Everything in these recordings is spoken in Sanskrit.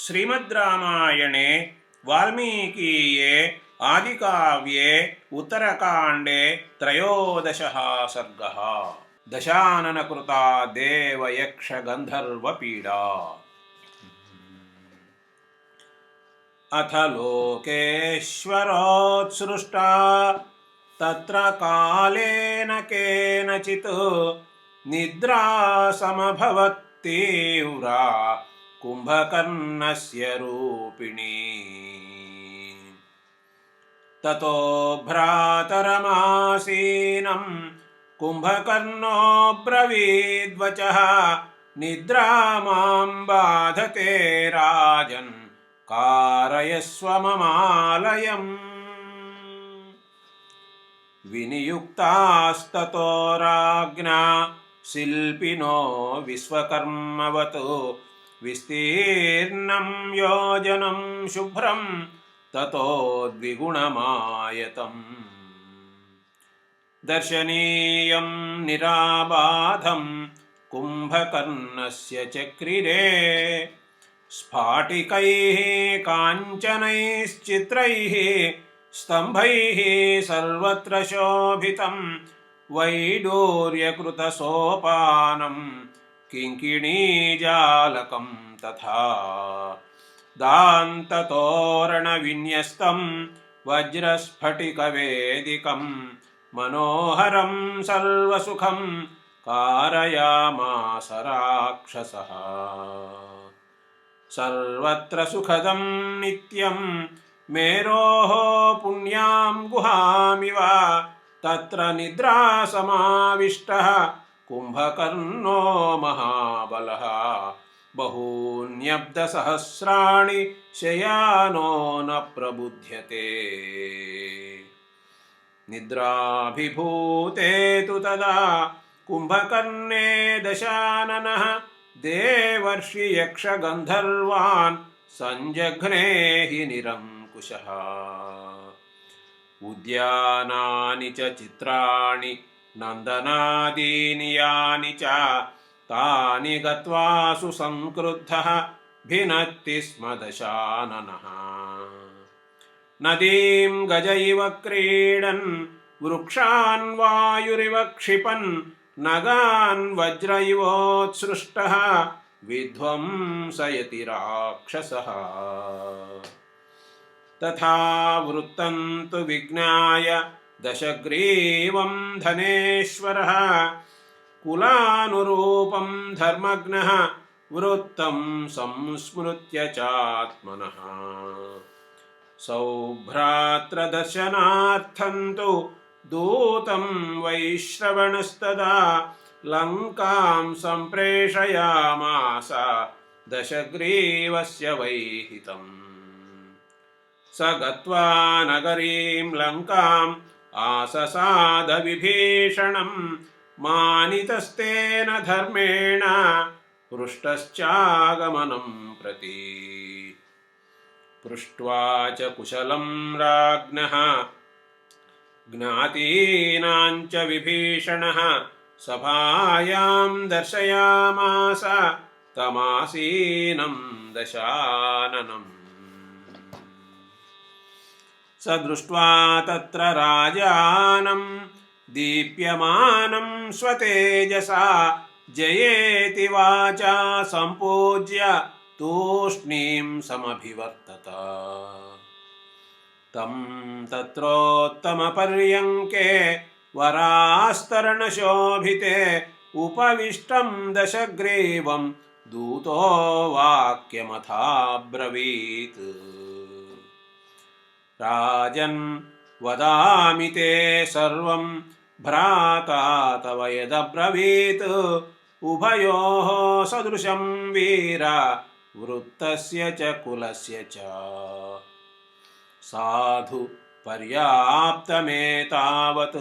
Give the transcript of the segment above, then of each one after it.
श्रीमद्रामायणे वाल्मीकीये आदिकाव्ये उत्तरकाण्डे त्रयोदशः सर्गः। दशाननकृता देवयक्षगन्धर्वपीडा। अथ लोकेश्वरोत्सृष्टा तत्र कालेन केनचित् निद्रा समभवत्तीव्रा कुम्भकर्णस्य रूपिणी। ततो भ्रातरमासीनं कुम्भकर्णो ब्रवीद्वचः निद्रा मां बाधते राजन् कारयस्व ममालयम्। विनियुक्तास्ततो राज्ञा शिल्पिनो विश्वकर्मवत् विस्तीर्णं योजनं शुभ्रं ततो द्विगुणमायतम्। दर्शनीयं निराबाधं कुम्भकर्णस्य चक्रिरे स्फाटिकैः काञ्चनैश्चित्रैः स्तम्भैः सर्वत्र शोभितं वैडूर्यकृतसोपानं किङ्किणीजालकं तथा दान्ततोरणविन्यस्तं वज्रस्फटिकवेदिकं मनोहरं सर्वसुखं कारयामास राक्षसः। सर्वत्र सुखदं नित्यं मेरोः पुण्यां गुहामिव तत्र निद्रासमाविष्टः कुम्भकर्णो महाबलः। बहून्यब्दसहस्राणि शयानो न प्रबुध्यते। निद्राभिभूते तु तदा कुम्भकर्णे दशाननः देवर्षि यक्षगन्धर्वान् संजघ्ने हि निरङ्कुशः। उद्यानानि च चित्राणि नन्दनादीनि यानि च तानि गत्वा सुसंक्रुद्धः भिनत्ति स्म दशाननः। नदीं गज इव क्रीडन् वृक्षान् वायुरिव क्षिपन् नगान् वज्र इवोत्सृष्टः विध्वंसयति राक्षसः। तथा वृत्तं तु विज्ञाय दशग्रीवं धनेश्वरः कुलानुरूपं धर्मज्ञः वृत्तं संस्मृत्य चात्मनः। सौभ्रात्रदर्शनार्थं तु दूतं वैश्रवणस्तदा लङ्कां सम्प्रेषयामास दशग्रीवस्य वैहितम्। स गत्वा नगरीं लङ्काम् आससाद विभीषणं मानितस्तेन धर्मेण पृष्टश्चागमनं प्रति। पृष्ट्वा च कुशलं राज्ञः ज्ञातीनां च विभीषणः सभायां दर्शयामास तमासीनं दशाननम्। स दृष्ट्वा तत्र राजानं दीप्यमानं स्वतेजसा जयेति वाचा सम्पूज्य तूष्णीं समभिवर्तत। तं तत्रोत्तमपर्यङ्के वरास्तरणशोभिते उपविष्टं दशग्रीवं दूतो वाक्यमथाब्रवीत्। राजन् वदामि ते सर्वं भ्राता तव यदब्रवीत् उभयोः सदृशं वीर वृत्तस्य च कुलस्य च। साधु पर्याप्तमेतावत्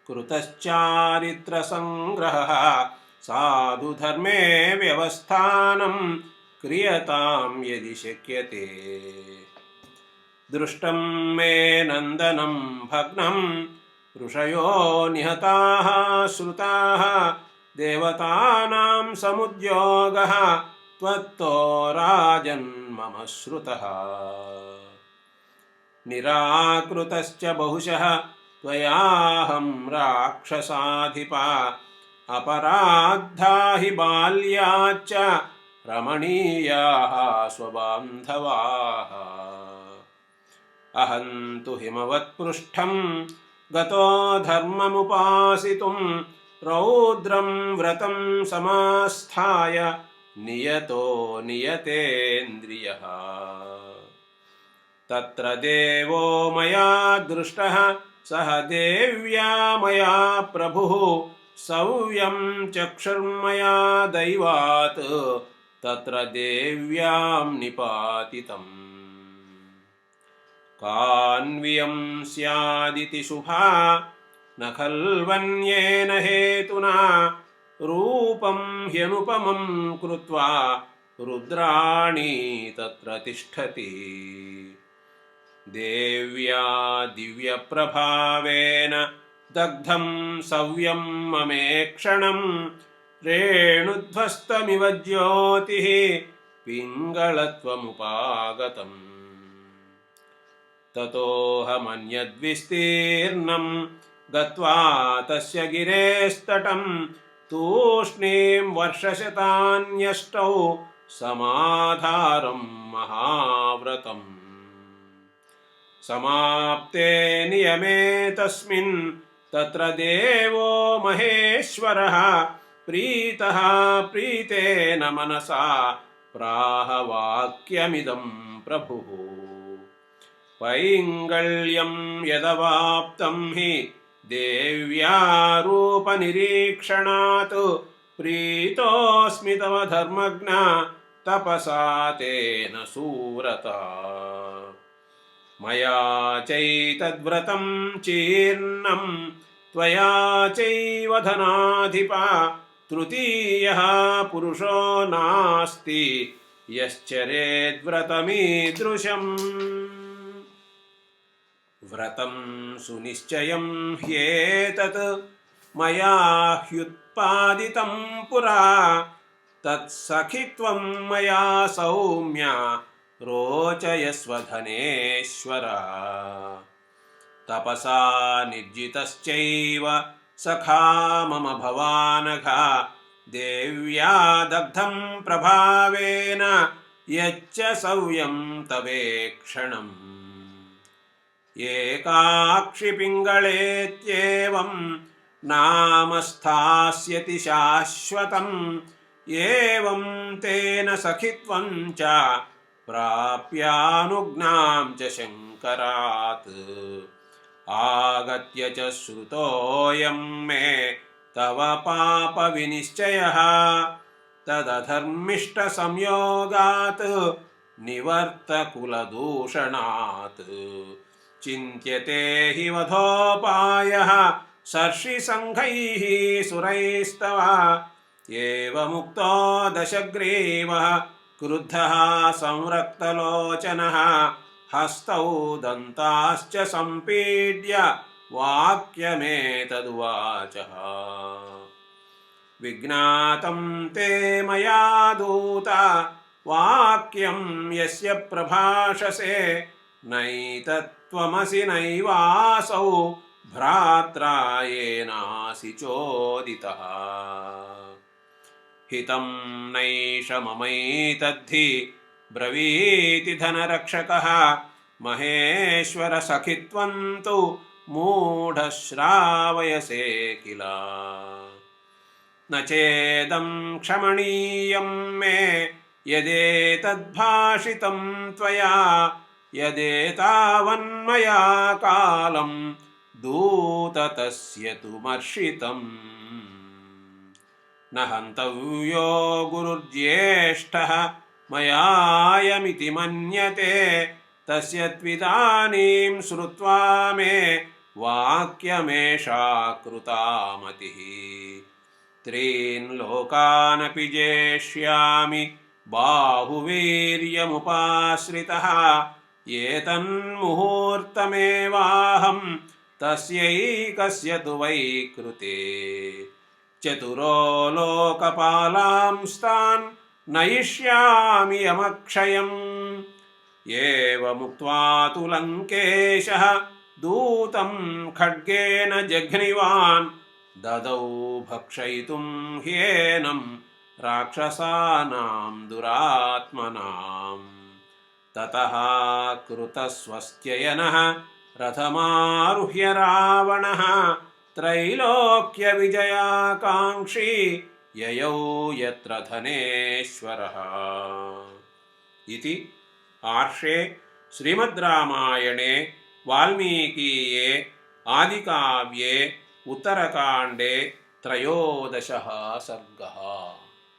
कृतश्चारित्रसङ्ग्रहः साधु धर्मे व्यवस्थानं क्रियतां यदि शक्यते। दृष्टं मे नन्दनं भग्नं ऋषयो निहताः श्रुताः देवतानां समुद्योगः त्वत्तो राजन्मम श्रुतः निराकृतश्च बहुशः त्वयाहं राक्षसाधिपा अपराद्धा हि बाल्याच्च रमणीयाः स्वबान्धवाः अहं तु हिमवत्पृष्ठं गतो धर्ममुपासितुं रौद्रं व्रतं समास्थाय नियतो नियतेन्द्रियः तत्र देवो मया दृष्टः सह देव्या मया प्रभुः सव्यं चक्षुर्मया दैवात् तत्र देव्यां निपातितम् कान्वियं स्यादिति शुभा न खल्वन्येन हेतुना रूपं ह्यनुपमं कृत्वा रुद्राणी तत्र तिष्ठति देव्या दिव्यप्रभावेन दग्धं सव्यं ममेक्षणं रेणुध्वस्तमिव ज्योतिः पिङ्गलत्वमुपागतम् ततोऽहमन्यद्विस्तीर्णं गत्वा तस्य गिरेस्तटं तूष्णीं वर्षशतान्यष्टौ समाधारं महाव्रतम् समाप्ते नियमे तस्मिन् तत्र देवो महेश्वरः प्रीतः प्रीतेन मनसा प्राह वाक्यमिदं प्रभुः पैङ्गल्यं यदवाप्तं हि देव्या रूपनिरीक्षणात् प्रीतोऽस्मि तव धर्मज्ञा तपसा तेन सूरता मया चैतद्व्रतं चीर्णं त्वया चैव धनाधिपा तृतीयः पुरुषो नास्ति यश्चरेद्व्रतमीदृशम् व्रतं सुनिश्चयं ह्येतत् मया ह्युत्पादितं पुरा तत्सखित्वं मया सौम्या रोचयस्वधनेश्वर तपसा निर्जितश्चैव सखा मम भवानघा देव्या दग्धं प्रभावेन यच्च सव्यं तवेक्षणम् एकाक्षि पिङ्गळेत्येवं नाम स्थास्यति शाश्वतम् एवं तेन सखित्वं च प्राप्यानुज्ञां च शङ्करात् आगत्य च श्रुतोऽयं मे तव पापविनिश्चयः तदधर्मिष्टसंयोगात् निवर्तकुलदूषणात् चिन्त्यते हि वधोपायः सर्षिसङ्घैः सुरैस्तव एवमुक्तो दशग्रीवः क्रुद्धः संरक्तलोचनः हस्तौ दन्ताश्च सम्पीड्य वाक्यमेतदुवाचः विज्ञातं ते मया दूता वाक्यं यस्य प्रभाषसे नैतत्त्वमसि नैवासौ भ्रात्रा येनासि चोदितः हितं नैष ममैतद्धि ब्रवीति धनरक्षकः महेश्वरसखित्वं तु मूढश्रावयसे किल न चेदं क्षमणीयं मे यदेतद्भाषितं त्वया यदेतावन्मया कालं दूततस्य तु मर्षितम् न हन्तव्यो गुरुर्ज्येष्ठः मयायमिति मन्यते तस्य त्विदानीं श्रुत्वा मे वाक्यमेषा कृता मतिः त्रीन् लोकानपि जेष्यामि बाहुवीर्यमुपाश्रितः एतन्मुहूर्तमेवाहं तस्यैकस्य तु वै कृते चतुरो लोकपालांस्तान् नयिष्यामि यमक्षयम् एवमुक्त्वा तु लङ्केशः दूतं खड्गेन जघ्निवान् ददौ भक्षयितुं ह्येनं राक्षसानां दुरात्मनाम् ततः कृतस्वस्त्ययनः रथमारुह्य रावणः त्रैलोक्यविजयाकाङ्क्षी ययौ यत्र धनेश्वरः। इति आर्षे श्रीमद्रामायणे वाल्मीकीये आदिकाव्ये उत्तरकाण्डे 13 सर्गः।